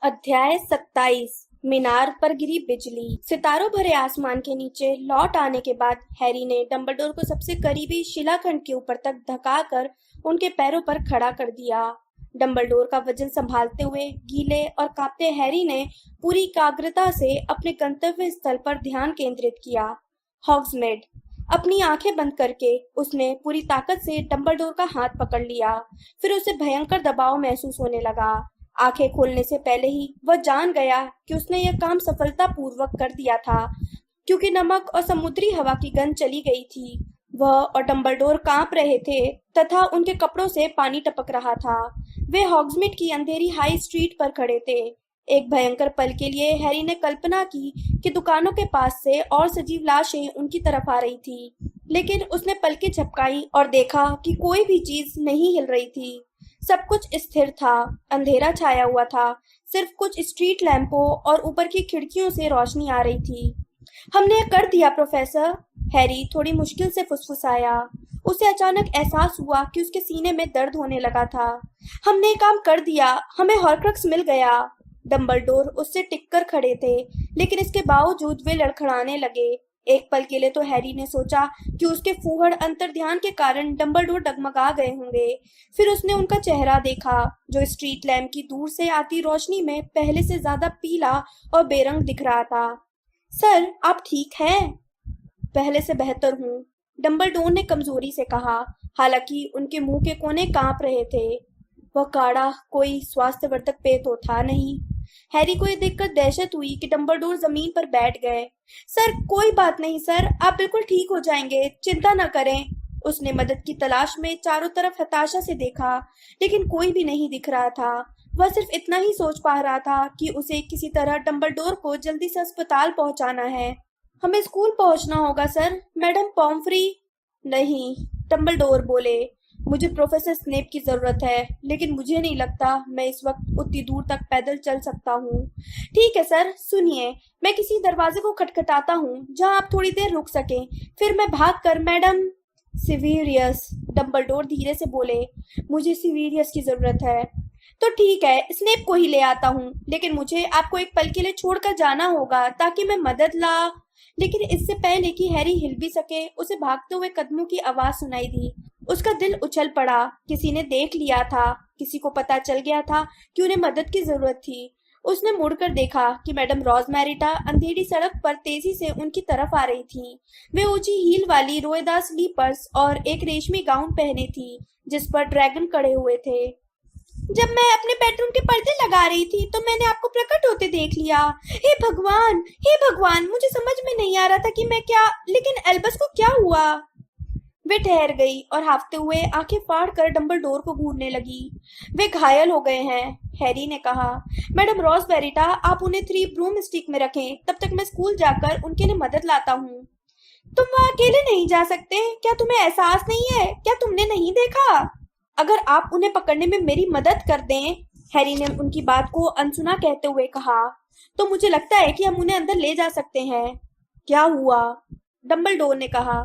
अध्याय 27। मीनार पर गिरी बिजली। सितारों भरे आसमान के नीचे लौट आने के बाद हैरी ने डंबलडोर को सबसे करीबी शिलाखंड के ऊपर तक धकाकर उनके पैरों पर खड़ा कर दिया। डंबलडोर का वजन संभालते हुए गीले और कांपते हैरी ने पूरी एकाग्रता से अपने गंतव्य स्थल पर ध्यान केंद्रित किया। हॉग्समीड। अपनी आंखें बंद करके उसने पूरी ताकत से डंबलडोर का हाथ पकड़ लिया। फिर उसे भयंकर दबाव महसूस होने लगा। आंखें खोलने से पहले ही वह जान गया कि उसने यह काम सफलतापूर्वक कर दिया था, क्योंकि नमक और समुद्री हवा की गंध चली गई थी। वह और डंबलडोर कांप रहे थे तथा उनके कपड़ों से पानी टपक रहा था। वे हॉग्समीड की अंधेरी हाई स्ट्रीट पर खड़े थे। एक भयंकर पल के लिए हैरी ने कल्पना की कि दुकानों के पास से और सजीव लाशें उनकी तरफ आ रही थी, लेकिन उसने पलकें झपकाई और देखा कि कोई भी चीज नहीं हिल रही थी। सब कुछ स्थिर था। अंधेरा छाया हुआ था। सिर्फ कुछ स्ट्रीट लैंपों और ऊपर की खिड़कियों से रोशनी आ रही थी। हमने यह कर दिया प्रोफेसर, हैरी थोड़ी मुश्किल से फुसफुसाया। उसे अचानक एहसास हुआ कि उसके सीने में दर्द होने लगा था। हमने ये काम कर दिया, हमें हॉर्क्रक्स मिल गया। डंबलडोर उससे टिककर खड़े थे, लेकिन इसके बावजूद वे लड़खड़ाने लगे। एक पल के लिए तो हैरी ने सोचा कि उसके फूहड़ अंतर्ध्यान के कारण डंबलडोर डगमगा गए होंगे। फिर उसने उनका चेहरा देखा, जो स्ट्रीट लैंप की दूर से आती रोशनी में पहले से ज्यादा पीला और बेरंग दिख रहा था। सर, आप ठीक हैं? पहले से बेहतर हूँ, डंबलडोर ने कमजोरी से कहा, हालांकि उनके मुंह के कोने कांप रहे थे। वह काढ़ा कोई स्वास्थ्यवर्धक पेय तो था नहीं। हैरी को यह देखकर दहशत हुई कि डंबलडोर जमीन पर बैठ गए। सर, कोई बात नहीं सर, आप बिल्कुल ठीक हो जाएंगे, चिंता न करें। उसने मदद की तलाश में चारों तरफ हताशा से देखा, लेकिन कोई भी नहीं दिख रहा था। वह सिर्फ इतना ही सोच पा रहा था कि उसे किसी तरह डंबलडोर को जल्दी से अस्पताल पहुंचाना है। हमें स्कूल पहुंचना होगा सर, मैडम पॉम्फ्री। नहीं, डंबलडोर बोले, मुझे प्रोफेसर स्नेप की जरूरत है, लेकिन मुझे नहीं लगता मैं इस वक्त उतनी दूर तक पैदल चल सकता हूँ। ठीक है सर, सुनिए, मैं किसी दरवाजे को खटखटाता हूँ जहाँ आप थोड़ी देर रुक सकें, फिर मैं भागकर मैडम सिविरियस। डंबलडोर धीरे से बोले, मुझे सिविरियस की जरूरत है। तो ठीक है, स्नेप को ही ले आता हूँ, लेकिन मुझे आपको एक पल के लिए छोड़कर जाना होगा ताकि मैं मदद ला। लेकिन इससे पहले कि हैरी हिल भी सके, उसे भागते हुए कदमों की आवाज सुनाई दी। उसका दिल उछल पड़ा। किसी ने देख लिया था, किसी को पता चल गया था कि उन्हें मदद की जरूरत थी। उसने मुड़कर देखा कि मैडम रोजमेरिटा अंधेरी सड़क पर तेजी से उनकी तरफ आ रही थी। वे ऊंची हील वाली रोएदार स्लीपर्स और एक रेशमी गाउन पहने थी, जिस पर ड्रैगन कड़े हुए थे। जब मैं अपने बेडरूम के पर्दे लगा रही थी तो मैंने आपको प्रकट होते देख लिया। हे भगवान, मुझे समझ में नहीं आ रहा था कि मैं क्या, लेकिन एल्बस को क्या हुआ? वे ठहर गई और हाफते हुए आंखें फाड़कर डंबलडोर को घूरने लगी। वे घायल हो गए हैं, हैरी ने कहा। मैडम रोजबेरिटा, आप उन्हें 3 ब्रूम स्टिक में रखें, तब तक मैं स्कूल जाकर उनके लिए मदद लाता हूँ। तुम वहां अकेले नहीं जा सकते, क्या तुम्हें एहसास नहीं है? क्या तुमने नहीं देखा? अगर आप उन्हें पकड़ने में मेरी मदद कर दें, हैरी ने उनकी बात को अनसुना कहते हुए कहा, तो मुझे लगता है कि हम उन्हें अंदर ले जा सकते हैं। क्या हुआ? डंबलडोर ने कहा।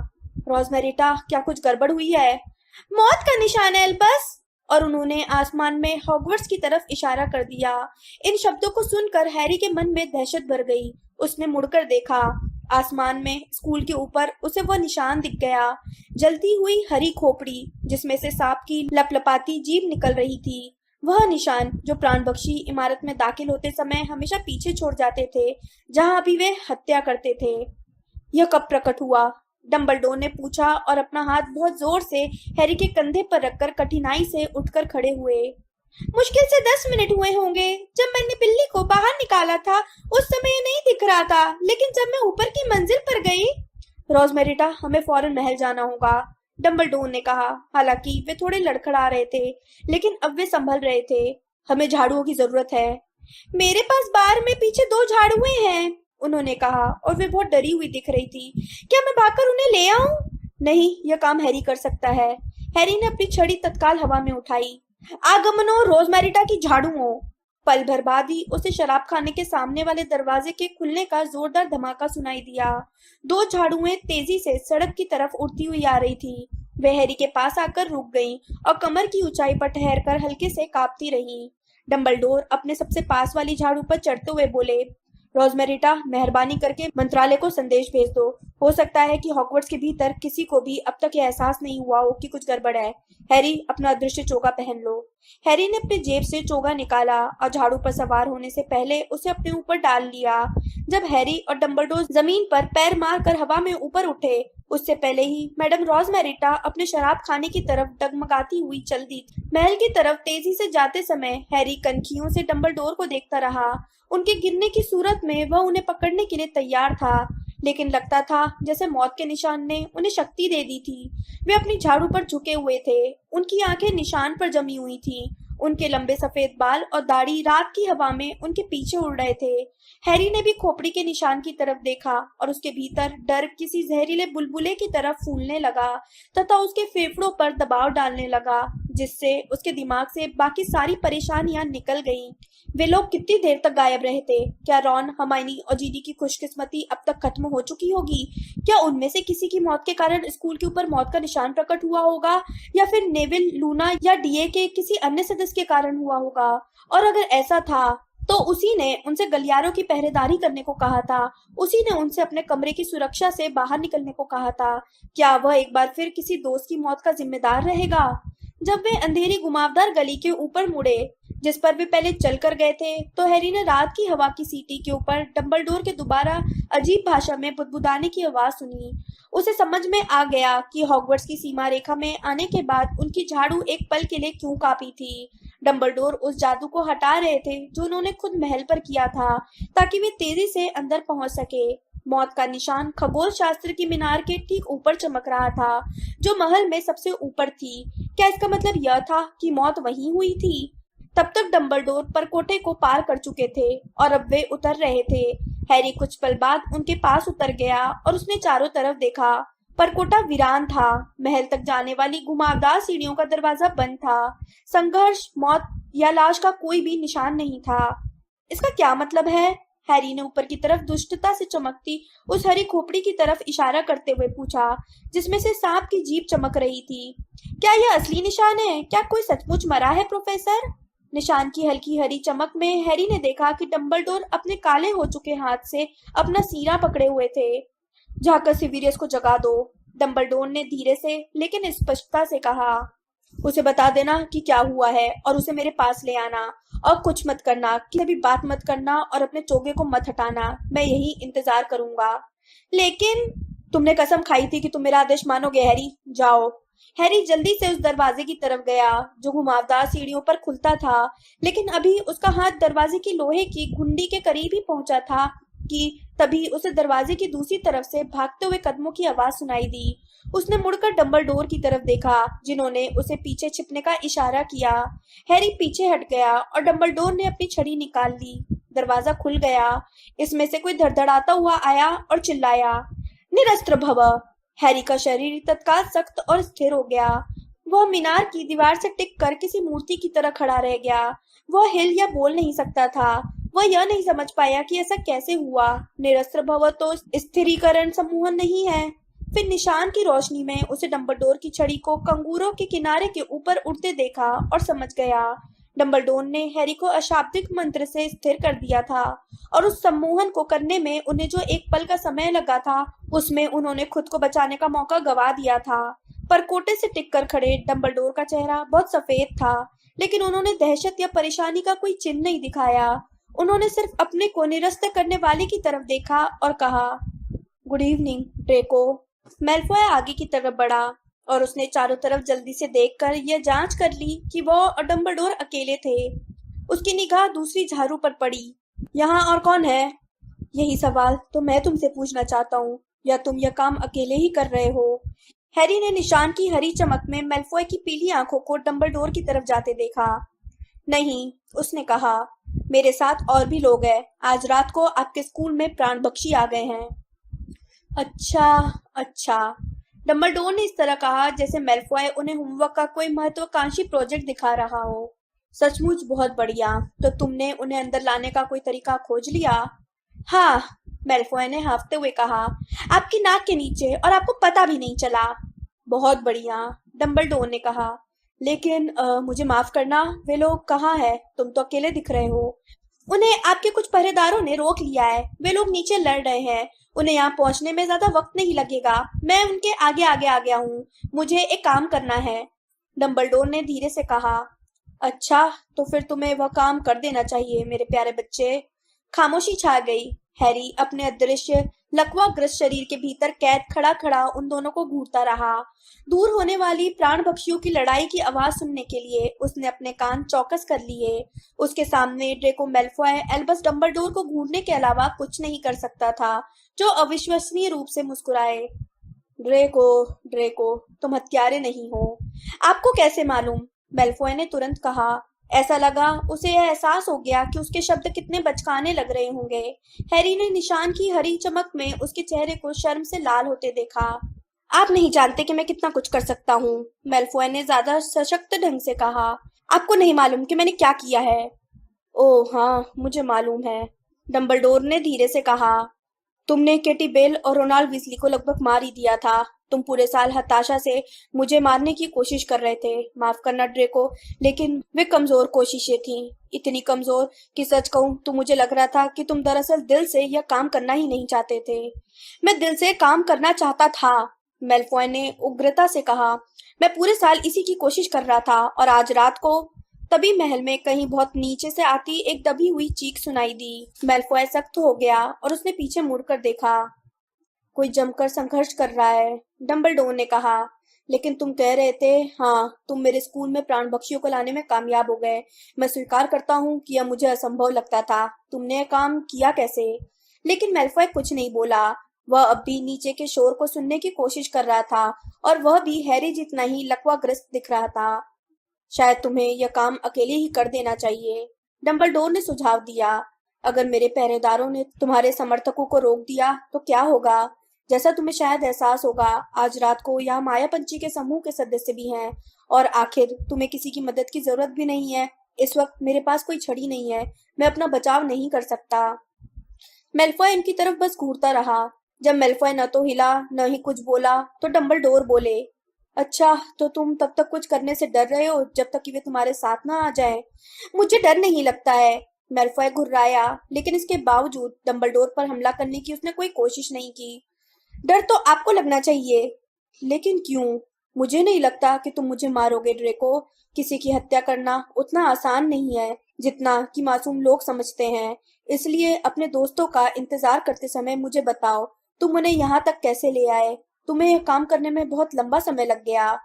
रोजमेरिटा, क्या कुछ गड़बड़ हुई है? मौत का निशान है एल्बस। और उन्होंने आसमान में हॉगवर्ट्स की तरफ इशारा कर दिया। इन शब्दों को सुनकर हैरी के मन में दहशत भर गई। उसने मुड़कर देखा। आसमान में स्कूल के ऊपर उसे वह निशान दिख गया, जलती हुई हरी खोपड़ी जिसमें से सांप की लपलपाती जीभ निकल रही थी। वह निशान जो प्राणबख्शी इमारत में दाखिल होते समय हमेशा पीछे छोड़ जाते थे, जहां अभी वे हत्या करते थे। यह कब प्रकट हुआ? डंबलडोर ने पूछा और अपना हाथ बहुत जोर से हैरी के कंधे पर रखकर कठिनाई से उठकर खड़े हुए। मुश्किल से 10 मिनट हुए होंगे। जब मैंने बिल्ली को बाहर निकाला था उस समय ये नहीं दिख रहा था, लेकिन जब मैं ऊपर की मंजिल पर गई। रोजमेरिटा, हमें फौरन महल जाना होगा, डंबलडोर ने कहा। हालांकि वे थोड़े लड़खड़ा रहे थे, लेकिन अब वे संभल रहे थे। हमें झाड़ुओं की जरूरत है। मेरे पास बार में पीछे 2 झाड़ुएं हैं, उन्होंने कहा, और वे बहुत डरी हुई दिख रही थी। क्या मैं भागकर उन्हें ले आऊं? नहीं, यह काम हैरी कर सकता है। हैरी ने अपनी छड़ी तत्काल हवा में उठाई। आगमनो रोजमेरिटा की झाड़ुओं। पल भर बाद ही उसे शराब खाने के सामने वाले दरवाजे के खुलने का जोरदार धमाका सुनाई दिया। 2 झाड़ुएं तेजी से सड़क की तरफ उड़ती हुई आ रही थी। वे हैरी के पास आकर रुक गईं और कमर की ऊंचाई पर ठहरकर हल्के से कांपती रहीं। डंबलडोर अपने सबसे पास वाली झाड़ू पर चढ़ते हुए बोले, रोजमेरिटा, मेहरबानी करके मंत्रालय को संदेश भेज दो। हो सकता है कि हॉगवर्ट्स के भीतर किसी को भी अब तक यह एहसास नहीं हुआ हो कि कुछ गड़बड़ है। हैरी, अपना अदृश्य चोगा पहन लो। हैरी ने अपनी जेब से चोगा निकाला और झाड़ू पर सवार होने से पहले उसे अपने ऊपर डाल लिया। जब हैरी और डंबलडोर जमीन पर पैर मारकर हवा में ऊपर उठे, उससे पहले ही मैडम रोजमेरिटा अपने शराब खाने की तरफ डगमगाती हुई चल दी। महल की तरफ तेजी से जाते समय हैरी कनखियों से डंबलडोर को देखता रहा। उनके गिरने की सूरत में वह उन्हें पकड़ने के लिए तैयार था, लेकिन लगता था जैसे मौत के निशान ने उन्हें शक्ति दे दी थी। वे अपनी झाड़ू पर झुके हुए थे, उनकी आंखें निशान पर जमी हुई थीं। उनके लंबे सफेद बाल और दाढ़ी रात की हवा में उनके पीछे उड़ रहे थे। हैरी ने भी खोपड़ी के निशान की तरफ देखा और उसके भीतर डर किसी जहरीले बुलबुले की तरफ फूलने लगा तथा उसके फेफड़ों पर दबाव डालने लगा, जिससे उसके दिमाग से बाकी सारी परेशानियां निकल गईं। वे लोग कितनी देर तक गायब रहे थे? क्या रॉन, हर्माइनी और जीनी की खुशकिस्मती अब तक खत्म हो चुकी होगी? क्या उनमें से किसी की मौत के कारण स्कूल के ऊपर मौत का निशान प्रकट हुआ होगा, या फिर नेविल, लूना या डीए के किसी अन्य सदस्य के कारण हुआ होगा? और अगर ऐसा था तो उसी ने उनसे गलियारों की पहरेदारी करने को कहा था, उसी ने उनसे अपने कमरे की सुरक्षा से बाहर निकलने को कहा था। क्या वह एक बार फिर किसी दोस्त की मौत का जिम्मेदार रहेगा? जब वे अंधेरी घुमावदार गली के ऊपर मुड़े जिस पर वे पहले चलकर गए थे, तो हैरी ने रात की हवा की सीटी के ऊपर डंबलडोर के दोबारा अजीब भाषा में बुदबुदाने की आवाज सुनी। उसे समझ में आ गया कि हॉगवर्ट्स की सीमा रेखा में आने के बाद उनकी झाड़ू एक पल के लिए क्यों कांपी थी। डंबलडोर उस जादू को हटा रहे थे जो उन्होंने खुद महल पर किया था, ताकि वे तेजी से अंदर पहुंच सके। मौत का निशान खगोल शास्त्र की मीनार के ठीक ऊपर चमक रहा था, जो महल में सबसे ऊपर थी। क्या इसका मतलब यह था कि मौत वहीं हुई थी? तब तक डंबलडोर परकोटे को पार कर चुके थे और अब वे उतर रहे थे। हैरी कुछ पल बाद उनके पास उतर गया और उसने चारों तरफ देखा। परकोटा वीरान था। महल तक जाने वाली घुमावदार सीढ़ियों का दरवाजा बंद था। संघर्ष, मौत या लाश का कोई भी निशान नहीं था। इसका क्या मतलब है? हैरी ने ऊपर की तरफ दुष्टता से चमकती उस हरी खोपड़ी की तरफ इशारा करते हुए पूछा, जिसमें से सांप की जीभ चमक रही थी। क्या यह असली निशान है? क्या कोई सचमुच मरा है, प्रोफेसर? निशान की हल्की हरी चमक में हैरी ने देखा कि डंबलडोर अपने काले हो चुके हाथ से अपना सीना पकड़े हुए थे। जाकर सिविरियस को जगा दो, डंबलडोर ने धीरे से लेकिन स्पष्टता से कहा। उसे बता देना कि क्या हुआ है और उसे मेरे पास ले आना। और कुछ मत करना, किसी भी बात मत करना और अपने चोगे को मत हटाना। मैं यही इंतजार करूंगा। लेकिन तुमने कसम खाई थी कि तुम मेरा आदेश मानोगे, हैरी। जाओ। हैरी जल्दी से उस दरवाजे की तरफ गया जो घुमावदार सीढ़ियों पर खुलता था, लेकिन अभी उसका हाथ दरवाजे की लोहे की घुंडी के करीब ही पहुंचा था कि तभी उसे दरवाजे की दूसरी तरफ से भागते हुए कदमों की आवाज सुनाई दी। उसने मुड़कर डंबलडोर की तरफ देखा, जिन्होंने उसे पीछे छिपने का इशारा किया। हैरी पीछे हट गया और डंबलडोर ने अपनी छड़ी निकाल ली। दरवाजा खुल गया। इसमें से कोई धड़धड़ाता हुआ आया और चिल्लाया, निरस्त्र भव। हैरी का शरीर तत्काल सख्त और स्थिर हो गया। वह मीनार की दीवार से टिक कर किसी मूर्ति की तरह खड़ा रह गया। वह हिल या बोल नहीं सकता था। वह यह नहीं समझ पाया कि ऐसा कैसे हुआ। निरस्त्र भव तो स्थिरीकरण सम्मोहन नहीं है। फिर निशान की रोशनी में उसे डंबलडोर की छड़ी को कंगूरों के किनारे के ऊपर उड़ते देखा और समझ गया। डंबलडोर ने हैरी को अशाब्दिक मंत्र से स्थिर कर दिया था और उस सम्मोहन को करने में उन्हें जो एक पल का समय लगा था, उसमें उन्होंने खुद को बचाने का मौका गवा दिया था। परकोटे से टिक कर खड़े डंबलडोर का चेहरा बहुत सफेद था, लेकिन उन्होंने दहशत या परेशानी का कोई चिन्ह नहीं दिखाया। उन्होंने सिर्फ अपने को निरस्त करने वाले की तरफ देखा और कहा, गुड इवनिंग ड्रेको। मेल्फॉय आगे की तरफ बढ़ा और उसने चारों तरफ जल्दी से देखकर यह जांच कर ली कि वह और डंबलडोर अकेले थे। उसकी निगाह दूसरी झाड़ू पर पड़ी। यहाँ और कौन है? यही सवाल तो मैं तुमसे पूछना चाहता हूँ, या तुम यह काम अकेले ही कर रहे हो? हैरी ने निशान की हरी चमक में मेल्फॉय की पीली आंखों को डंबलडोर की तरफ जाते देखा। नहीं, उसने कहा, मेरे साथ और भी लोग हैं। आज रात को आपके स्कूल में प्राणबख्शी आ गए हैं। अच्छा अच्छा, डंबलडोर ने इस तरह कहा जैसे मेल्फॉय उन्हें होमवर्क का कोई महत्वाकांक्षी प्रोजेक्ट दिखा रहा हो। सचमुच बहुत बढ़िया। तो तुमने उन्हें अंदर लाने का कोई तरीका खोज लिया? हाँ, मेल्फॉय ने हाँफते हुए कहा, आपकी नाक के नीचे, और आपको पता भी नहीं चला। बहुत बढ़िया, डंबलडोर ने कहा। लेकिन मुझे माफ करना, वे लोग कहाँ है? तुम तो अकेले दिख रहे हो। उन्हें आपके कुछ पहरेदारों ने रोक लिया है। वे लोग नीचे लड़ रहे हैं। उन्हें यहाँ पहुंचने में ज्यादा वक्त नहीं लगेगा। मैं उनके आगे आगे आ गया हूँ। मुझे एक काम करना है, डंबलडोर ने धीरे से कहा। अच्छा, तो फिर तुम्हें वह काम कर देना चाहिए मेरे प्यारे बच्चे। खामोशी छा गई। हैरी अपने अदृश्य लकवाग्रस्त शरीर के भीतर कैद खड़ा खड़ा उन दोनों को घूरता रहा। दूर होने वाली प्राण पक्षियों की लड़ाई की आवाज सुनने के लिए उसने अपने कान चौकस कर लिए। उसके सामने ड्रेको मेल्फॉय एल्बस डंबलडोर को घूरने के अलावा कुछ नहीं कर सकता था, जो अविश्वसनीय रूप से मुस्कुराए। ड्रेको, ड्रेको, तुम हत्यारे नहीं हो। आपको कैसे मालूम? मेल्फॉय ने तुरंत कहा। ऐसा लगा उसे यह एहसास हो गया कि उसके शब्द कितने बचकाने लग रहे होंगे। हैरी ने निशान की हरी चमक में उसके चेहरे को शर्म से लाल होते देखा। आप नहीं जानते कि मैं कितना कुछ कर सकता हूँ, मेल्फॉय ने ज्यादा सशक्त ढंग से कहा। आपको नहीं मालूम कि मैंने क्या किया है। ओह हाँ, मुझे मालूम है, डंबलडोर ने धीरे से कहा। तुमने केटी बेल और रोनाल्ड वीजली को लगभग मार ही दिया था। तुम पूरे साल हताशा से मुझे मारने की कोशिश कर रहे थे। माफ करना ड्रेको, लेकिन वे कमजोर कोशिशें थीं। इतनी कमजोर कि सच कहूं तो मुझे लग रहा था कि तुम दरअसल दिल से यह काम करना ही नहीं चाहते थे। मैं दिल से काम करना चाहता था, मेल्फॉय ने उग्रता से कहा। मैं पूरे साल इसी की कोशिश कर रहा था और आज रात को तभी महल में कहीं बहुत नीचे से आती एक दबी हुई चीख सुनाई दी। मेल्फॉय सख्त हो गया और उसने पीछे मुड़कर देखा। कोई जमकर संघर्ष कर रहा है, डंबलडोर ने कहा। लेकिन तुम कह रहे थे, हाँ, तुम मेरे स्कूल में प्राण पक्षियों को लाने में कामयाब हो गए। मैं स्वीकार करता हूँ कि यह मुझे असंभव लगता था। तुमने यह काम किया कैसे? लेकिन मेल्फॉय कुछ नहीं बोला। वह अब भी नीचे के शोर को सुनने की कोशिश कर रहा था और वह भी हैरी जितना ही लकवाग्रस्त दिख रहा था। शायद तुम्हें यह काम अकेले ही कर देना चाहिए, डंबलडोर ने सुझाव दिया। अगर मेरे पहरेदारों ने तुम्हारे समर्थकों को रोक दिया तो क्या होगा? जैसा तुम्हें शायद एहसास होगा, आज रात को यहाँ मायापंछी के समूह के सदस्य भी हैं। और आखिर तुम्हें किसी की मदद की जरूरत भी नहीं है। इस वक्त मेरे पास कोई छड़ी नहीं है। मैं अपना बचाव नहीं कर सकता। मेल्फॉय इनकी तरफ बस घूरता रहा। जब मेल्फॉय न तो हिला न ही कुछ बोला तो डंबलडोर बोले। अच्छा, तो तुम तब तक कुछ करने से डर रहे हो जब तक कि वे तुम्हारे साथ ना आ जाएं। मुझे डर नहीं लगता है, मेल्फॉय घुर्राया, लेकिन इसके बावजूद डंबलडोर पर हमला करने की उसने कोई कोशिश नहीं की। डर तो आपको लगना चाहिए, लेकिन क्यों? मुझे नहीं लगता कि तुम मुझे मारोगे ड्रेको। किसी की हत्या करना उतना आसान नहीं है जितना कि मासूम लोग समझते हैं। इसलिए अपने दोस्तों का इंतजार करते समय मुझे बताओ, तुम उन्हें यहाँ तक कैसे ले आए? तुम्हें यह काम करने में बहुत लंबा समय लग गया।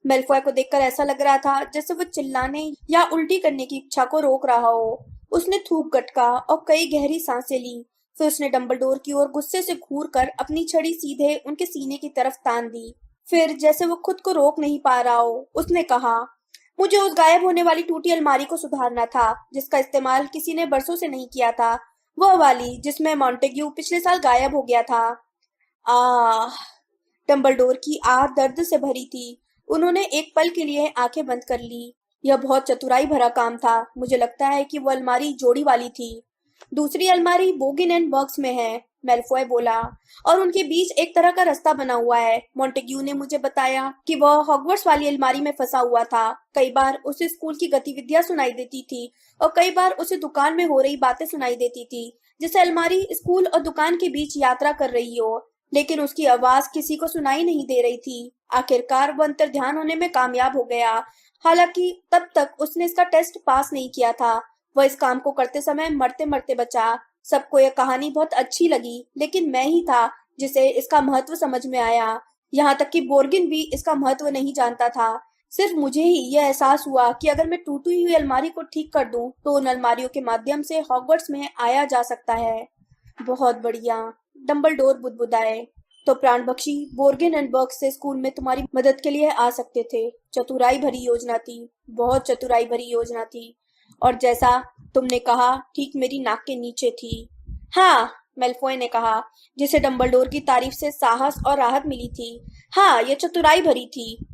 मेल्फॉय को देखकर ऐसा लग रहा था जैसे वो चिल्लाने या उल्टी करने की इच्छा को रोक रहा हो। उसने थूक गटका और कई गहरी सांसें ली। फिर उसने डंबलडोर की ओर गुस्से से घूर कर अपनी छड़ी सीधे उनके सीने की तरफ तान दी। फिर जैसे वो खुद को रोक नहीं पा रहा हो, उसने कहा, मुझे उस गायब होने वाली टूटी अलमारी को सुधारना था जिसका इस्तेमाल किसी ने बरसों से नहीं किया था। वह वाली जिसमें मॉन्टेग्यू पिछले साल गायब हो गया था। आह! डंबलडोर की आह दर्द से भरी थी। उन्होंने एक पल के लिए आंखें बंद कर ली। यह बहुत चतुराई भरा काम था। मुझे लगता है कि वो अलमारी जोड़ी वाली थी। दूसरी अलमारी बोगिन एंड बॉक्स में है, मेल्फॉय बोला, और उनके बीच एक तरह का रास्ता बना हुआ है। मॉन्टेग्यू ने मुझे बताया कि वह हॉगवर्ट्स वाली अलमारी में फंसा हुआ था। कई बार उसे स्कूल की गतिविधियां सुनाई देती थी और कई बार उसे दुकान में हो रही बातें सुनाई देती थी, जैसे अलमारी स्कूल और दुकान के बीच यात्रा कर रही हो। लेकिन उसकी आवाज किसी को सुनाई नहीं दे रही थी। आखिरकार वो अंतर्ध्यान होने में कामयाब हो गया। हालांकि तब तक उसने इसका टेस्ट पास नहीं किया था। वह इस काम को करते समय मरते मरते बचा। सबको यह कहानी बहुत अच्छी लगी, लेकिन मैं ही था जिसे इसका महत्व समझ में आया। यहाँ तक कि बोर्गिन भी इसका महत्व नहीं जानता था। सिर्फ मुझे ही यह एहसास हुआ कि अगर मैं टूटी हुई अलमारी को ठीक कर दूं, तो उन अलमारियों के माध्यम से हॉगवर्ट्स में आया जा सकता है। बहुत बढ़िया, डंबलडोर बुदबुदाए। तो प्राणपक्षी बोर्गिन एंड बर्ग से स्कूल में तुम्हारी मदद के लिए आ सकते थे। चतुराई भरी योजना थी, बहुत चतुराई भरी योजना थी। और जैसा तुमने कहा, ठीक मेरी नाक के नीचे थी। हाँ, मेल्फॉय ने कहा, जिसे डंबलडोर की तारीफ से साहस और राहत मिली थी। हाँ, यह चतुराई भरी थी।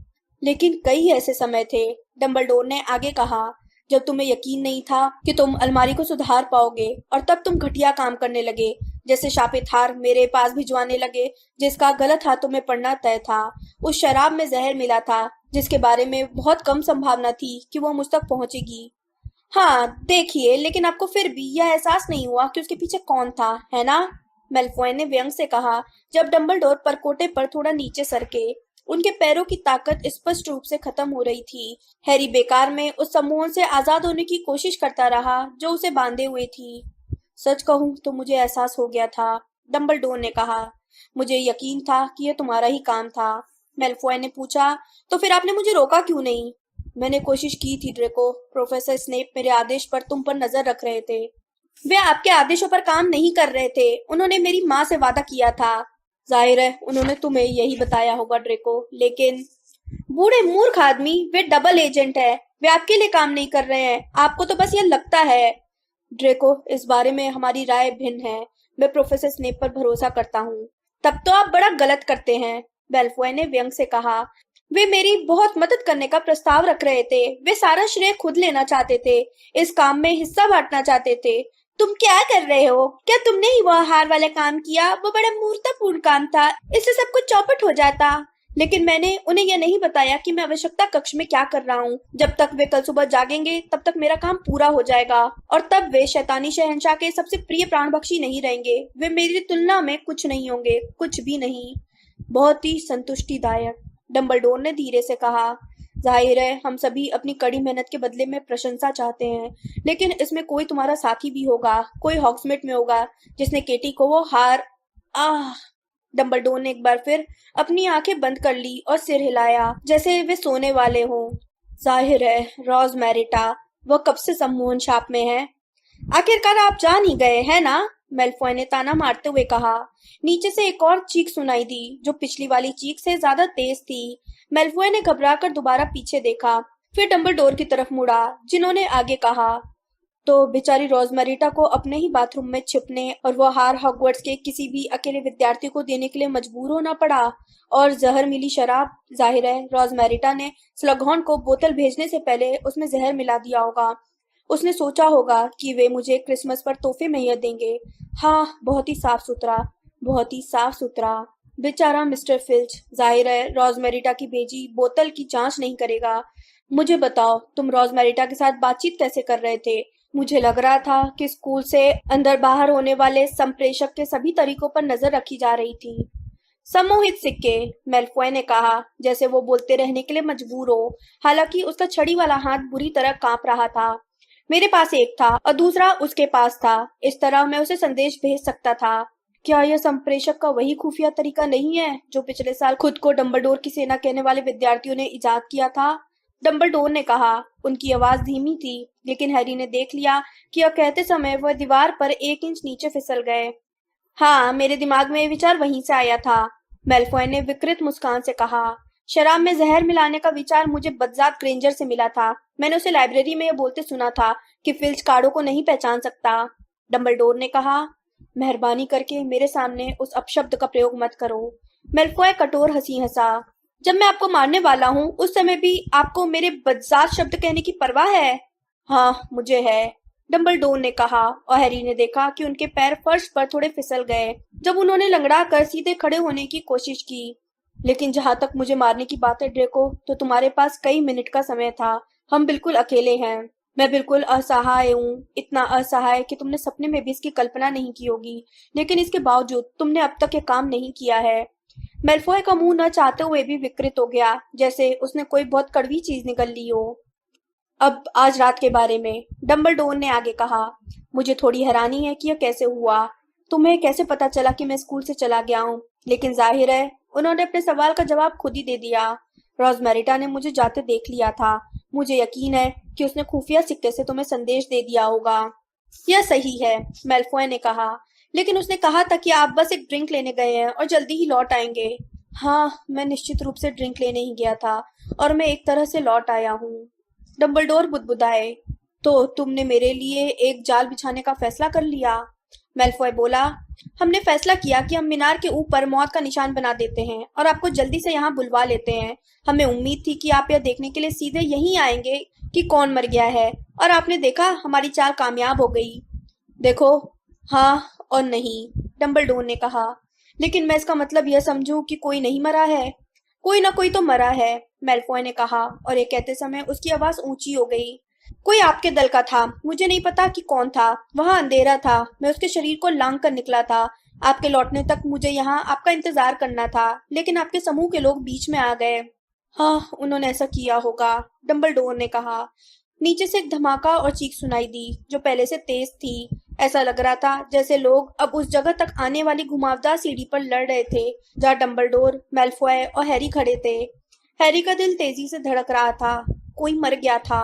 लेकिन कई ऐसे समय थे, डंबलडोर ने आगे कहा, जब तुम्हें यकीन नहीं था कि तुम अलमारी को सुधार पाओगे, और तब तुम घटिया काम करने लगे, जैसे शापित हार मेरे पास भिजवाने लगे जिसका गलत हाथों में पड़ना तय था। उस शराब में जहर मिला था जिसके बारे में बहुत कम संभावना थी कि वह मुझ तक पहुंचेगी। हाँ देखिए, लेकिन आपको फिर भी यह एहसास नहीं हुआ कि उसके पीछे कौन था, है ना? मेल्फॉय ने व्यंग से कहा, जब डंबलडोर परकोटे पर थोड़ा नीचे सरके। उनके पैरों की ताकत स्पष्ट रूप से खत्म हो रही थी। हैरी बेकार में उस सम्मोहन से आजाद होने की कोशिश करता रहा जो उसे बांधे हुए थी। सच कहूं तो मुझे एहसास हो गया था, डंबलडोर ने कहा। मुझे यकीन था कि यह तुम्हारा ही काम था। मेल्फॉय ने पूछा, तो फिर आपने मुझे रोका क्यों नहीं? मैंने कोशिश की थी ड्रेको। प्रोफेसर स्नेप मेरे आदेश पर तुम पर नजर रख रहे थे। वे आपके आदेशों पर काम नहीं कर रहे थे। उन्होंने मेरी माँ से वादा किया था। जाहिर है उन्होंने तुम्हें यही बताया होगा ड्रेको, लेकिन बूढ़े मूर्ख आदमी, वे डबल एजेंट है। वे आपके लिए काम नहीं कर रहे हैं, आपको तो बस ये लगता है। ड्रेको, इस बारे में हमारी राय भिन्न है। मैं प्रोफेसर स्नेप पर भरोसा करता हूँ। तब तो आप बड़ा गलत करते हैं, बेल्फॉय ने व्यंग से कहा। वे मेरी बहुत मदद करने का प्रस्ताव रख रहे थे। वे सारा श्रेय खुद लेना चाहते थे, इस काम में हिस्सा बांटना चाहते थे। तुम क्या कर रहे हो? क्या तुमने ही वह हार वाला काम किया? वो बड़ा मूर्खतापूर्ण काम था, इससे सब कुछ चौपट हो जाता। लेकिन मैंने उन्हें यह नहीं बताया कि मैं आवश्यकता कक्ष में क्या कर रहा हूँ। जब तक वे कल सुबह जागेंगे तब तक मेरा काम पूरा हो जाएगा, और तब वे शैतानी शहंशाह के सबसे प्रिय प्राणभक्षी नहीं रहेंगे। वे मेरी तुलना में कुछ नहीं होंगे, कुछ भी नहीं। बहुत ही संतुष्टिदायक, डंबलडोर ने धीरे से कहा। जाहिर है हम सभी अपनी कड़ी मेहनत के बदले में प्रशंसा चाहते हैं, लेकिन इसमें कोई तुम्हारा साथी भी होगा, कोई हॉग्समीड में होगा जिसने केटी को वो हार। आह! डंबलडोर ने एक बार फिर अपनी आंखें बंद कर ली और सिर हिलाया जैसे वे सोने वाले हों। जाहिर है रोजमेरिटा, वह कब से सम्मोहन छाप में है। आखिरकार आप जान ही गए है ना? मेल्फॉय ने ताना मारते हुए कहा। नीचे से एक और चीख सुनाई दी जो पिछली वाली चीख से ज्यादा तेज थी। मेल्फॉय ने घबराकर दोबारा पीछे देखा, फिर डंबलडोर की तरफ मुड़ा, जिन्होंने आगे कहा। तो बेचारी रोजमेरिटा को अपने ही बाथरूम में छिपने और वह हार हॉगवर्ट्स के किसी भी अकेले विद्यार्थी को देने के लिए मजबूर होना पड़ा। और जहर मिली शराब, जाहिर है रोजमेरिटा ने स्लगहॉर्न को बोतल भेजने से पहले उसमें जहर मिला दिया होगा। उसने सोचा होगा कि वे मुझे क्रिसमस पर तोहफे में यह देंगे। हाँ, बहुत ही साफ सुथरा, बहुत ही साफ सुथरा। बेचारा मिस्टर फिल्च, जाहिर है रोजमेरिटा की भेजी बोतल की जांच नहीं करेगा। मुझे बताओ, तुम रोजमेरिटा के साथ बातचीत कैसे कर रहे थे? मुझे लग रहा था कि स्कूल से अंदर बाहर होने वाले संप्रेषक के सभी तरीकों पर नजर रखी जा रही थी। सम्मोहित सिक्के, मेल्फॉय ने कहा, जैसे वो बोलते रहने के लिए मजबूर हो। हालांकि उसका छड़ी वाला हाथ बुरी तरह कांप रहा था। मेरे पास एक था और दूसरा उसके पास था। इस तरह मैं उसे संदेश भेज सकता था। क्या यह संप्रेषक का वही खुफिया तरीका नहीं है जो पिछले साल खुद को डंबलडोर की सेना कहने वाले विद्यार्थियों ने इजाद किया था? डंबलडोर ने कहा। उनकी आवाज धीमी थी, लेकिन हैरी ने देख लिया कि यह कहते समय वह दीवार पर 1 इंच नीचे फिसल गए। हाँ, मेरे दिमाग में ये विचार वहीं से आया था, मेल्फॉय ने विकृत मुस्कान से कहा। शराब में जहर मिलाने का विचार मुझे बदजात ग्रेंजर से मिला था। मैंने उसे लाइब्रेरी में ये बोलते सुना था कि फिल्च कार्डों को नहीं पहचान सकता। डंबलडोर ने कहा, मेहरबानी करके मेरे सामने उस अपशब्द का प्रयोग मत करो। मेल्फॉय कठोर हंसी हंसा। जब मैं आपको मारने वाला हूँ उस समय भी आपको मेरे बदजात शब्द कहने की परवाह है? हाँ, मुझे है, डंबलडोर ने कहा, और हैरी ने देखा कि उनके पैर फर्श पर थोड़े फिसल गए जब उन्होंने लंगड़ा कर सीधे खड़े होने की कोशिश की। लेकिन जहां तक मुझे मारने की बात है ड्रेको, तो तुम्हारे पास कई मिनट का समय था। हम बिल्कुल अकेले हैं। मैं बिल्कुल असहाय हूँ, इतना असहाय कि तुमने सपने में भी इसकी कल्पना नहीं की होगी। लेकिन इसके बावजूद तुमने अब तक ये काम नहीं किया है। मेल्फॉय का मुंह न चाहते हुए भी विकृत हो गया, जैसे उसने कोई बहुत कड़वी चीज निगल ली हो। अब आज रात के बारे में, डंबलडोर ने आगे कहा। मुझे थोड़ी हैरानी है कि यह कैसे हुआ। तुम्हें कैसे पता चला कि मैं स्कूल से चला गया हूँ? लेकिन जाहिर है उन्होंने अपने सवाल का जवाब खुद ही दे दिया। रोजमेरिटा ने मुझे जाते देख लिया था। मुझे यकीन है कि उसने खुफिया सिक्के से तुम्हें संदेश दे दिया होगा। यह सही है, मेल्फॉय ने कहा, लेकिन उसने कहा था कि आप बस एक ड्रिंक लेने गए हैं और जल्दी ही लौट आएंगे। हाँ, मैं निश्चित रूप से ड्रिंक लेने ही गया था और मैं एक तरह से लौट आया हूँ। डंबलडोर बुदबुदाए। तो तुमने मेरे लिए एक जाल बिछाने का फैसला कर लिया? मेल्फॉय बोला। हमने फैसला किया कि हम मीनार के ऊपर मौत का निशान बना देते हैं और आपको जल्दी से यहाँ बुलवा लेते हैं। हमें उम्मीद थी कि आप यह देखने के लिए सीधे यहीं आएंगे कि कौन मर गया है, और आपने देखा हमारी चाल कामयाब हो गई। देखो, हाँ और नहीं, डंबलडोर ने कहा। लेकिन मैं इसका मतलब यह समझूं कि कोई नहीं मरा है? कोई ना कोई तो मरा है, मेल्फॉय ने कहा और ये कहते समय उसकी आवाज ऊंची हो गई। कोई आपके दल का था, मुझे नहीं पता कि कौन था। वहां अंधेरा था, मैं उसके शरीर को लांग कर निकला था। आपके लौटने तक मुझे यहाँ आपका इंतजार करना था, लेकिन आपके समूह के लोग बीच में आ गए। हाँ, उन्होंने ऐसा किया होगा, डंबलडोर ने कहा। नीचे से एक धमाका और चीख सुनाई दी जो पहले से तेज थी। ऐसा लग रहा था जैसे लोग अब उस जगह तक आने वाली घुमावदार सीढ़ी पर लड़ रहे थे जहाँ डंबलडोर, मेल्फॉय और हैरी खड़े थे। हैरी का दिल तेजी से धड़क रहा था। कोई मर गया था।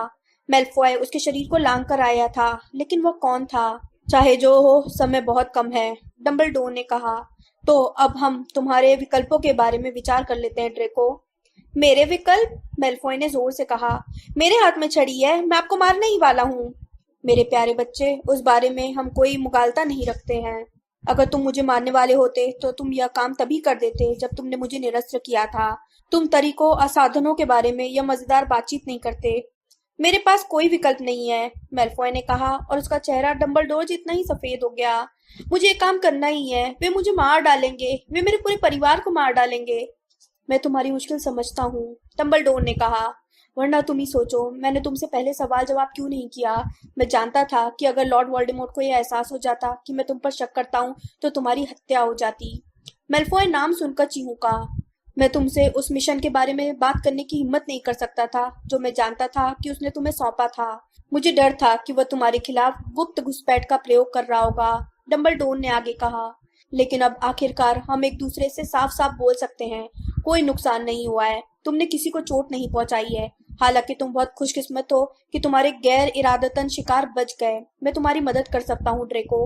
मेल्फॉय उसके शरीर को लांग कर आया था, लेकिन वह कौन था? चाहे जो हो, समय बहुत कम है, डंबलडोर ने कहा। तो अब हम तुम्हारे विकल्पों के बारे में विचार कर लेते हैं, ड्रेको। मेरे विकल्प? मेल्फॉय ने जोर से कहा। मेरे हाथ में छड़ी है, मैं आपको मारने ही वाला हूँ। मेरे प्यारे बच्चे, उस बारे में हम कोई मुगालता नहीं रखते हैं। अगर तुम मुझे मारने वाले होते तो तुम यह काम तभी कर देते जब तुमने मुझे निरस्त्र किया था। तुम तरीकों और साधनों के बारे में यह मजेदार बातचीत नहीं करते। मेरे पास कोई विकल्प नहीं है, मेल्फॉय ने कहा और उसका चेहरा डंबलडोर जितना ही सफेद हो गया। मुझे एक काम करना ही है। वे मुझे मार डालेंगे, वे मेरे पूरे परिवार को मार डालेंगे। मैं तुम्हारी मुश्किल समझता हूँ, डंबलडोर ने कहा, वरना तुम ही सोचो मैंने तुमसे पहले सवाल जवाब क्यों नहीं किया। मैं जानता था कि अगर लॉर्ड वोल्डेमॉर्ट को यह एहसास हो जाता कि मैं तुम पर शक करता हूँ तो तुम्हारी हत्या हो जाती। मेल्फॉय नाम सुनकर चीहूका। मैं तुमसे उस मिशन के बारे में बात करने की हिम्मत नहीं कर सकता था जो मैं जानता था कि उसने तुम्हें सौंपा था। मुझे डर था कि वह तुम्हारे खिलाफ गुप्त घुसपैठ का प्रयोग कर रहा होगा, डंबलडोर ने आगे कहा। लेकिन अब आखिरकार हम एक दूसरे से साफ साफ बोल सकते हैं। कोई नुकसान नहीं हुआ है, तुमने किसी को चोट नहीं पहुंचाई है। हालांकि तुम बहुत खुशकिस्मत हो कि तुम्हारे गैर इरादतन शिकार बच गए। मैं तुम्हारी मदद कर सकता हूँ, ड्रेको।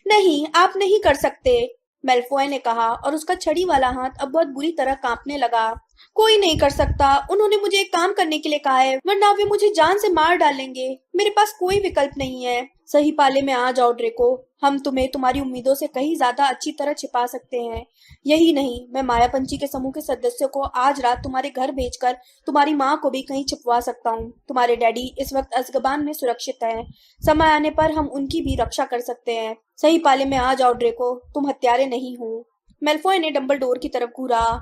नहीं, आप नहीं कर सकते, मेल्फॉय ने कहा और उसका छड़ी वाला हाथ अब बहुत बुरी तरह कांपने लगा। कोई नहीं कर सकता। उन्होंने मुझे एक काम करने के लिए कहा है, वरना वे मुझे जान से मार डालेंगे। मेरे पास कोई विकल्प नहीं है। सही पाले में आ जाओ, ड्रेको। हम तुम्हें तुम्हारी उम्मीदों से कहीं ज्यादा अच्छी तरह छिपा सकते हैं। यही नहीं, मैं मायापंची के समूह के सदस्यों को आज रात तुम्हारे घर भेजकर तुम्हारी माँ को भी कहीं छिपवा सकता हूँ। तुम्हारे डैडी इस वक्त अजगबान में सुरक्षित हैं। समय आने पर हम उनकी भी रक्षा कर सकते हैं। सही पाले में आ जाओ, ड्रेको। तुम हत्यारे नहीं हो। मेल्फॉय ने डंबलडोर की तरफ घूरा।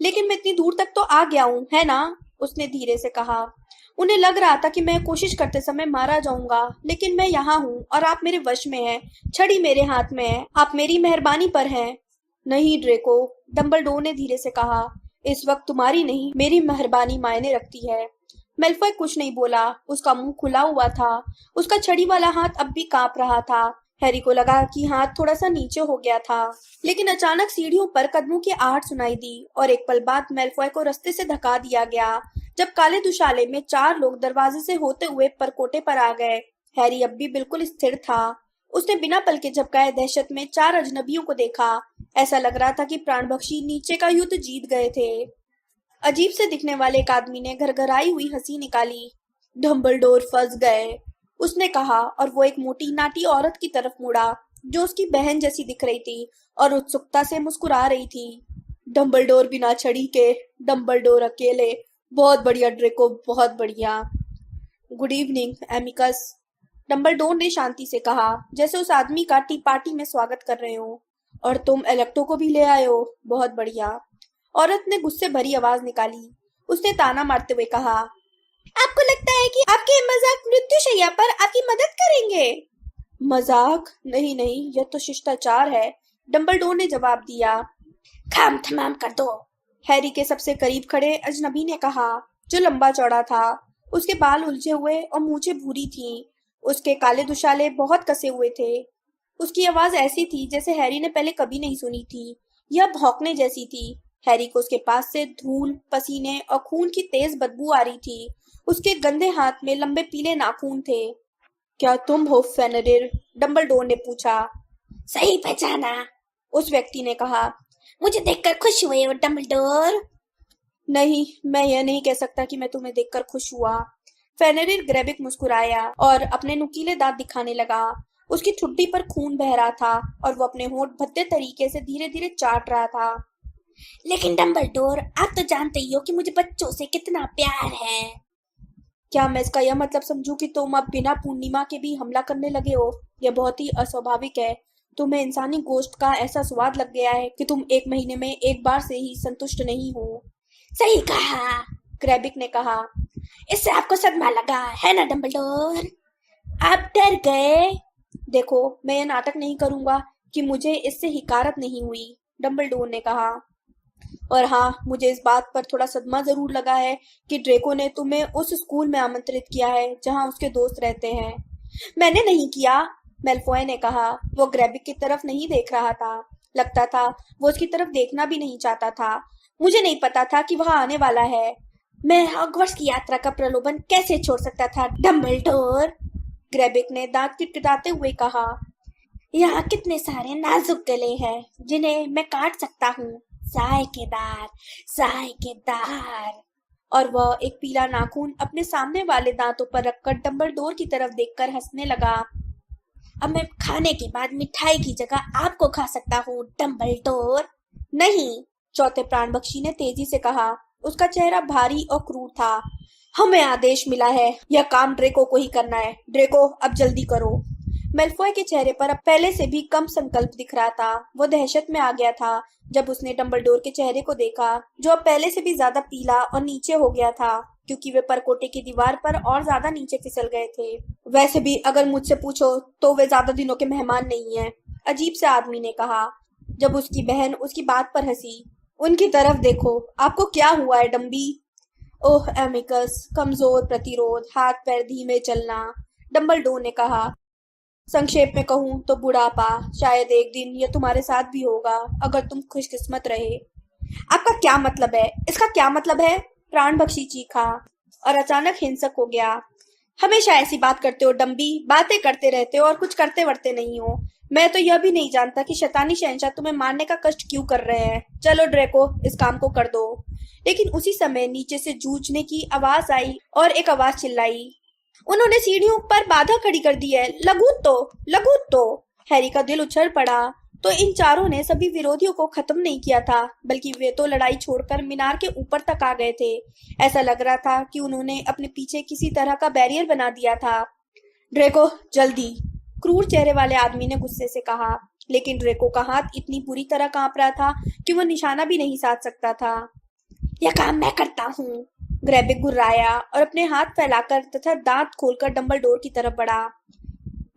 लेकिन मैं इतनी दूर तक तो आ गया हूँ, है ना? उसने धीरे से कहा। उन्हें लग रहा था कि मैं कोशिश करते समय मारा जाऊंगा, लेकिन मैं यहाँ हूँ और आप मेरे वश में हैं। छड़ी मेरे हाथ में है। आप मेरी मेहरबानी पर हैं। नहीं, ड्रेको, डंबलडोर ने धीरे से कहा। इस वक्त तुम्हारी नहीं, मेरी मेहरबानी मायने रखती है। मेल्फॉय कुछ नहीं बोला। उसका मुंह खुला हुआ था। उसका छड़ी वाला हाथ अब भी कांप रहा था। हैरी को लगा कि हाथ थोड़ा सा नीचे हो गया था, लेकिन अचानक सीढ़ियों पर कदमों की आहट सुनाई दी और एक पल बाद मेल्फॉय को रास्ते से धक्का दिया गया। जब काले दुशाले में चार लोग दरवाजे से होते हुए परकोटे पर आ गए। हैरी अब भी बिल्कुल स्थिर था। उसने बिना पल के झपकाए दहशत में चार अजनबियों को देखा। ऐसा लग रहा था कि प्राणभक्षी नीचे का युद्ध जीत गए थे। अजीब से दिखने वाले एक आदमी ने घरघराई हुई हंसी निकाली। डंबलडोर फंस गए, उसने कहा और वो एक मोटी नाटी औरत की तरफ मुड़ा जो उसकी बहन जैसी दिख रही थी और उत्सुकता से मुस्कुरा रही थी। डंबलडोर बिना छड़ी के, डंबलडोर अकेले। बहुत बढ़िया ड्रेको, बहुत बढ़िया। गुड इवनिंग, एमिकस, डंबलडोर ने शांति से कहा, जैसे उस आदमी का टी पार्टी में स्वागत कर रहे हो। और तुम एलेक्टो को भी ले आए हो, बहुत बढ़िया। औरत ने गुस्से भरी आवाज निकाली। उसने ताना मारते हुए कहा, आपको लगता है कि आपके मजाक मृत्युशैया पर आपकी मदद करेंगे? मजाक? नहीं नहीं, यह तो शिष्टाचार है, डंबलडोर ने जवाब दिया। काम तमाम कर दो, हैरी के सबसे करीब खड़े अजनबी ने कहा, जो लंबा चौड़ा था। उसके बाल उलझे हुए और मूछें भूरी थीं। उसके काले दुशाले बहुत कसे हुए थे। उसकी आवाज ऐसी थी जैसे हैरी ने पहले कभी नहीं सुनी थी। यह भौंकने जैसी थी। हैरी को उसके पास से धूल, पसीने और खून की तेज बदबू आ रही थी। उसके गंदे हाथ में लंबे पीले नाखून थे। क्या तुम हो फेनरिर? डंबलडोर ने पूछा। सही पहचाना, उस व्यक्ति ने कहा। मुझे देखकर खुश हुए हो, डंबलडोर? नहीं, मैं यह नहीं कह सकता कि मैं तुम्हें देखकर खुश हुआ। फेनरिर ग्रेबिक मुस्कुराया और अपने नुकीले दांत दिखाने लगा। उसकी ठुड्डी पर खून बह रहा था और वो अपने होंठ भद्दे तरीके से धीरे धीरे चाट रहा था। लेकिन डंबलडोर, आप तो जानते ही हो कि मुझे बच्चों से कितना प्यार है। क्या मैं इसका यह मतलब समझूं कि तुम अब बिना पूर्णिमा के भी हमला करने लगे हो? यह बहुत ही अस्वाभाविक है। तुम्हें इंसानी गोश्त का ऐसा स्वाद लग गया है कि तुम एक महीने में एक बार से ही संतुष्ट नहीं हो। सही कहा, ग्रेबिक ने कहा। इससे आपको सदमा लगा है ना डंबलडोर? आप डर गए? देखो, मैं ये नाटक नहीं करूंगा कि मुझे इससे हिकारत नहीं हुई, डंबलडोर ने कहा। और हाँ, मुझे इस बात पर थोड़ा सदमा जरूर लगा है कि ड्रेको ने तुम्हें उस स्कूल में आमंत्रित किया है जहाँ उसके दोस्त रहते हैं। मैंने नहीं किया, मेल्फॉय ने कहा। वो ग्रेबिक की तरफ नहीं देख रहा था। लगता था वो उसकी तरफ देखना भी नहीं चाहता था। मुझे नहीं पता था कि वह आने वाला है। मैं हॉगवर्ट्स की यात्रा का प्रलोभन कैसे छोड़ सकता था, डंबलडोर? ग्रेबिक ने दांत किटकिटाते हुए कहा। यहाँ कितने सारे नाजुक गले हैं जिन्हें मैं काट सकता हूँ। सायकेदार, सायकेदार। और वह एक पीला नाखून अपने सामने वाले दांतों पर रखकर डंबलडोर की तरफ देखकर हंसने लगा। अब मैं खाने के बाद मिठाई की जगह आपको खा सकता हूँ, डंबलडोर। नहीं, चौथे प्राणपक्षी ने तेजी से कहा। उसका चेहरा भारी और क्रूर था। हमें आदेश मिला है, यह काम ड्रेको को ही करना है। ड्रेको, अब जल्दी करो। मेल्फॉय के चेहरे पर अब पहले से भी कम संकल्प दिख रहा था। वो दहशत में आ गया था जब उसने डंबलडोर के चेहरे को देखा, जो अब पहले से भी ज्यादा पीला और नीचे हो गया था, क्योंकि वे परकोटे की दीवार पर और ज्यादा नीचे फिसल गए थे। वैसे भी अगर मुझसे पूछो तो वे ज्यादा दिनों के मेहमान नहीं है, अजीब से आदमी ने कहा, जब उसकी बहन उसकी बात पर हंसी। उनकी तरफ देखो, आपको क्या हुआ है, डम्बी? ओह एमिकस, कमजोर प्रतिरोध, हाथ पैर धीमे चलना, डंबलडोर ने कहा। संक्षेप में कहूं तो बुढ़ापा। शायद एक दिन ये तुम्हारे साथ भी होगा अगर तुम खुशकिस्मत रहे। आपका क्या मतलब है? इसका क्या मतलब है? प्राणभक्षी चीखा और अचानक हिंसक हो गया। हमेशा ऐसी बात करते हो डम्बी, बातें करते रहते हो और कुछ करते वर्ते नहीं हो। मैं तो यह भी नहीं जानता कि शैतानी शहंशाह तुम्हें मारने का कष्ट क्यों कर रहे हैं। चलो ड्रेको, इस काम को कर दो। लेकिन उसी समय नीचे से जूझने की आवाज आई और एक आवाज चिल्लाई। उन्होंने सीढ़ियों पर बाधा खड़ी कर दी है। लगूत तो, लगूत तो। हैरी का दिल उछल पड़ा। तो इन चारों ने सभी विरोधियों को खत्म नहीं किया था, बल्कि वे तो लड़ाई छोड़कर मीनार के ऊपर तक आ गए थे। ऐसा लग रहा था कि उन्होंने अपने पीछे किसी तरह का बैरियर बना दिया था। ड्रेको, जल्दी, क्रूर चेहरे वाले आदमी ने गुस्से से कहा। लेकिन ड्रेको का हाथ इतनी बुरी तरह कांप रहा था कि वो निशाना भी नहीं साध सकता था। यह काम मैं करता हूँ, ग्रेबिक गुर्राया और अपने हाथ फैलाकर तथा दांत खोलकर डंबलडोर की तरफ बढ़ा।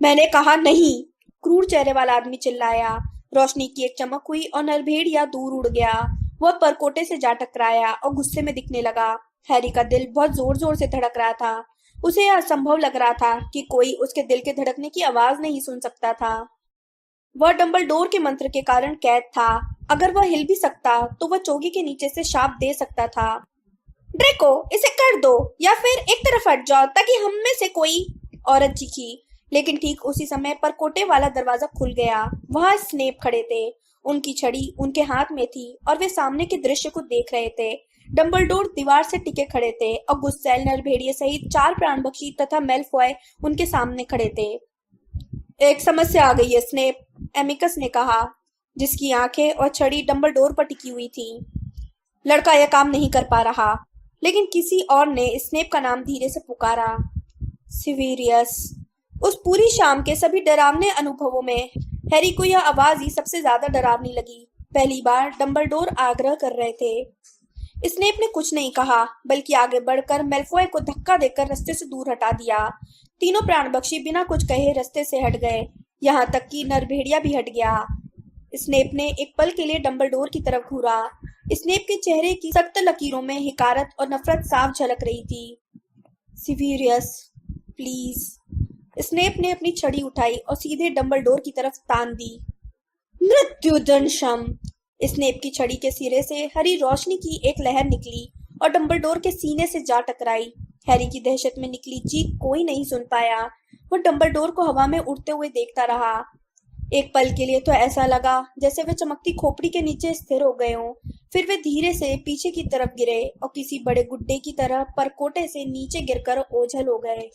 मैंने कहा नहीं, क्रूर चेहरे वाला आदमी चिल्लाया। रोशनी की एक चमक हुई और नरभेड़िया दूर उड़ गया। वह परकोटे से जा टकराया और गुस्से में दिखने लगा। हैरी का दिल बहुत जोर जोर से धड़क रहा था। उसे यह असंभव लग रहा था कि कोई उसके दिल के धड़कने की आवाज नहीं सुन सकता था। वह डंबलडोर के मंत्र के कारण कैद था। अगर वह हिल भी सकता तो वह चौकी के नीचे से शाप दे सकता था। ड्रेको, इसे कर दो या फिर एक तरफ हट जाओ ताकि हम में से कोई, औरत चीखी। लेकिन ठीक उसी समय पर कोटे वाला दरवाजा खुल गया। वहां स्नेप खड़े थे। उनकी छड़ी उनके हाथ में थी और वे सामने के दृश्य को देख रहे थे। डंबलडोर दीवार से टिके खड़े थे और गुस्सैल नरभेड़िए सहित 4 प्राणपक्षी तथा मेलफॉय उनके सामने खड़े थे। एक समस्या आ गई है स्नेप, एमिकस ने कहा, जिसकी आंखें और छड़ी डंबलडोर पर टिकी हुई थी। लड़का यह काम नहीं कर पा रहा। लेकिन किसी और ने स्नेप का नाम धीरे से पुकारा। सिविरियस। उस पूरी शाम के सभी डरावने अनुभवों में हैरी को यह आवाज ही सबसे ज्यादा डरावनी लगी। पहली बार डंबलडोर आग्रह कर रहे थे। स्नेप ने कुछ नहीं कहा, बल्कि आगे बढ़कर मेलफॉय को धक्का देकर रास्ते से दूर हटा दिया। तीनों प्राणपक्षी बिना कुछ कहे रास्ते से हट गए, यहाँ तक कि नरभेड़िया भी हट गया। स्नेप ने एक पल के लिए डंबलडोर की तरफ घूरा। स्नेप के चेहरे की सख्त लकीरों में हिकारत और नफरत साफ झलक रही थी। सिविरियस, प्लीज। स्नेप ने अपनी छड़ी उठाई और सीधे डंबलडोर की तरफ तान दी। मृत्युदंशम। स्नेप की छड़ी के सिरे से हरी रोशनी की एक लहर निकली और डंबलडोर के सीने से जा टकराई। हैरी की दहशत में निकली चीख कोई नहीं सुन पाया। वो डंबलडोर को हवा में उड़ते हुए देखता रहा। एक पल के लिए तो ऐसा लगा जैसे वे चमकती खोपड़ी के नीचे स्थिर हो गए हों। फिर वे धीरे से पीछे की तरफ गिरे और किसी बड़े गुड्डे की तरह परकोटे से नीचे गिरकर ओझल हो गए।